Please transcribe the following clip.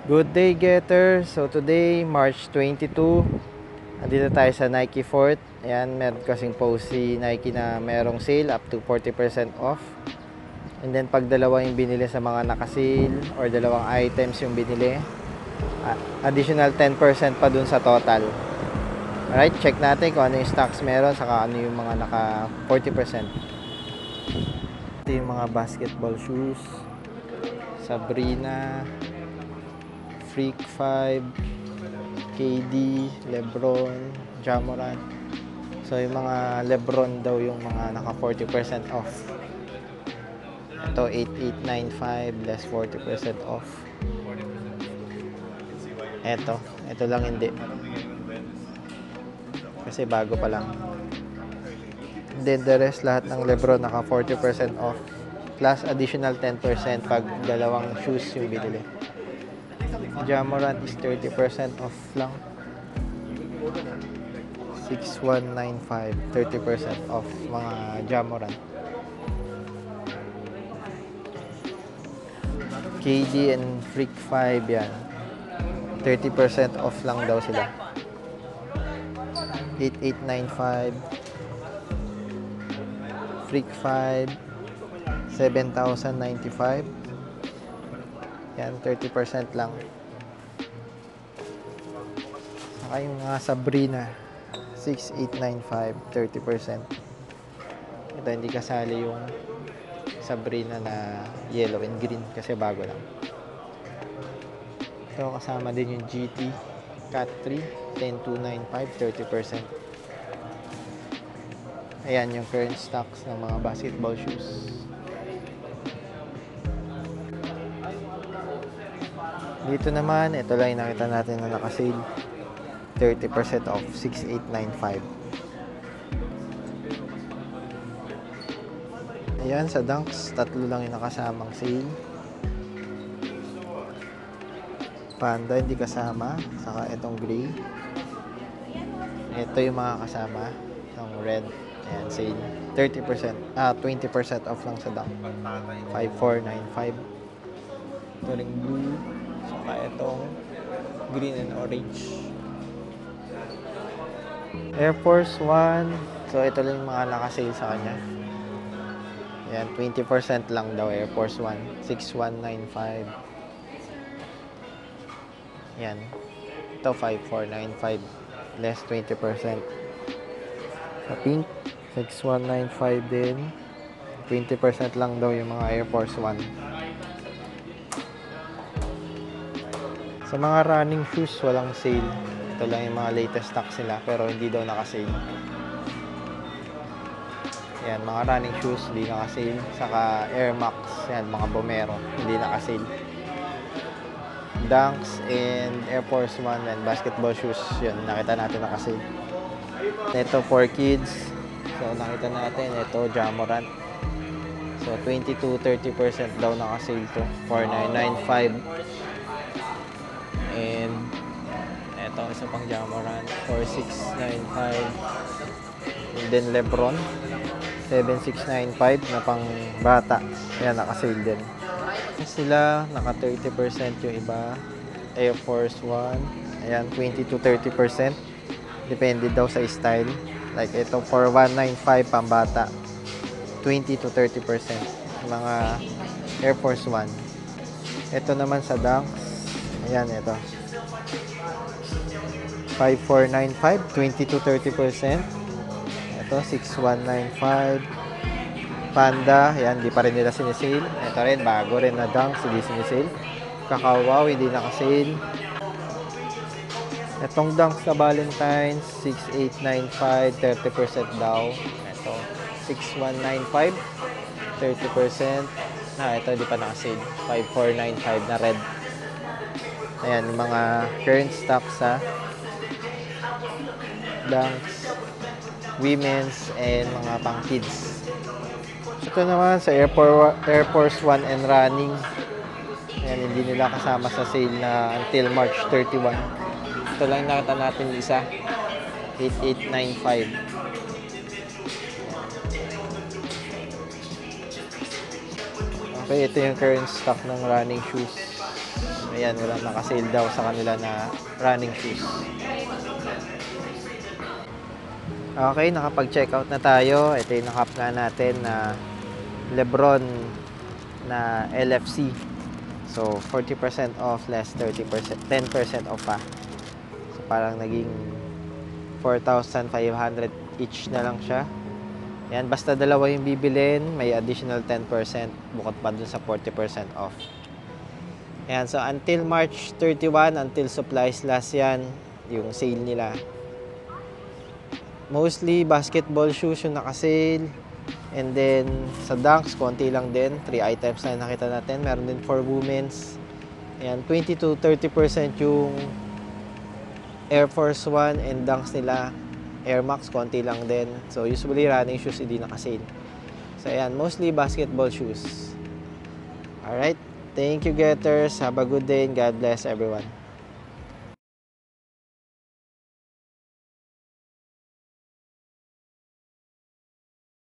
Good day, Getter. So today, March 22, andito tayo sa Nike Fort. Ayan, meron kasing post si Nike na merong sale up to 40% off. And then pag dalawa yung binili sa mga naka-sale or dalawang items yung binili, additional 10% pa dun sa total. Alright, check natin kung ano yung stocks meron saka ano yung mga naka 40%. Ito yung mga basketball shoes. Sabrina, Freak 5, KD, Lebron, Ja Morant. So yung mga Lebron daw yung mga naka 40% off. Ito 8895 less 40% off. Ito lang hindi. Kasi bago pa lang. Then the rest lahat ng Lebron naka 40% off. Plus additional 10% pag dalawang shoes yung binili. Ja Morant is 30% off lang. 6195, 30% off mga Ja Morant. KD and Freak 5 yan. 30% off lang daw sila. 8895 Freak 5 7095. Yan, 30% lang. Saka yung mga Sabrina 6895, 30%. Ito hindi kasali yung Sabrina na yellow and green kasi bago lang. Ito kasama din yung GT Cat 3 10295, 30%. Ayan yung current stocks ng mga basketball shoes. Dito naman, ito lang yung nakita natin na naka-sale. 30% off, 6895. Ayan, sa Dunks, tatlo lang yung nakasamang sale. Panda, hindi kasama. Saka itong gray. Ito yung mga kasama. Itong red. Ayan, sale. 30%. 20% off lang sa Dunk. 5495. Ito ring blue. Saka itong green and orange. Air Force 1. So, ito lang yung mga nakasale sa kanya. Ayan, 20% lang daw Air Force 1. 6195. Yan. Ito 5495 less 20%. Sa pink 6195 din. 20% lang daw yung mga Air Force 1. Sa mga running shoes walang sale. Ito lang yung mga latest stocks nila pero hindi daw naka-sale. Yan, mga running shoes hindi naka-sale. Saka Air Max, yan mga Bomero hindi naka-sale. Dunks and Air Force 1 and basketball shoes, yun, nakita natin naka-sale. Ito for kids. So, nakita natin, ito, Ja Morant. So, 22-30% daw naka-sale to. 4995. And, ito, isa pang Ja Morant. 4695. And then, Lebron. 7695 na pang bata. Ayan, naka-sale din. Sila, naka 30% yung iba. Air Force 1. Ayan, 20-30%. Depende daw sa style. Like ito, for 195 pambata. 20-30%. Mga Air Force 1. Ito naman sa Dunks. Ayan, ito. 5495, 20-30%. Ito, 6195. Panda, yan, di pa rin nila sinisale. Ito rin, bago rin na Dunks, hindi sinisale. Kakao Wow, hindi nakasale. Itong Dunks na Valentine's, 6895, 30% daw. Ito, 6195, 30%. Ito, di pa nakasale. 5495 na red. Ayan, yung mga current stocks sa Dunks, women's, and mga pang kids. Ito naman sa Air Force 1 and running. Ayan, hindi nila kasama sa sale na until March 31. Ito lang nakita natin isa. 8895. Okay, ito yung current stock ng running shoes. Ayan, walang nakasale daw sa kanila na running shoes. Okay, nakapag-checkout na tayo. Ito yung nakap nga natin na Lebron na LFC. So, 40% off less 30%, 10% off pa. So, parang naging 4,500 each na lang siya. Yan, basta dalawa yung bibilin, may additional 10% bukod pa dun sa 40% off. Yan, so until March 31, until supplies last yan, yung sale nila. Mostly basketball shoes yung naka-sale. And then, sa Dunks, konti lang din. 3 items na nakita natin. Meron din for women's. Ayan, 20 to 30% yung Air Force 1 and Dunks nila. Air Max, konti lang din. So, usually running shoes hindi naka-sale. So, ayan, mostly basketball shoes. Alright, thank you, getters. Have a good day and God bless everyone.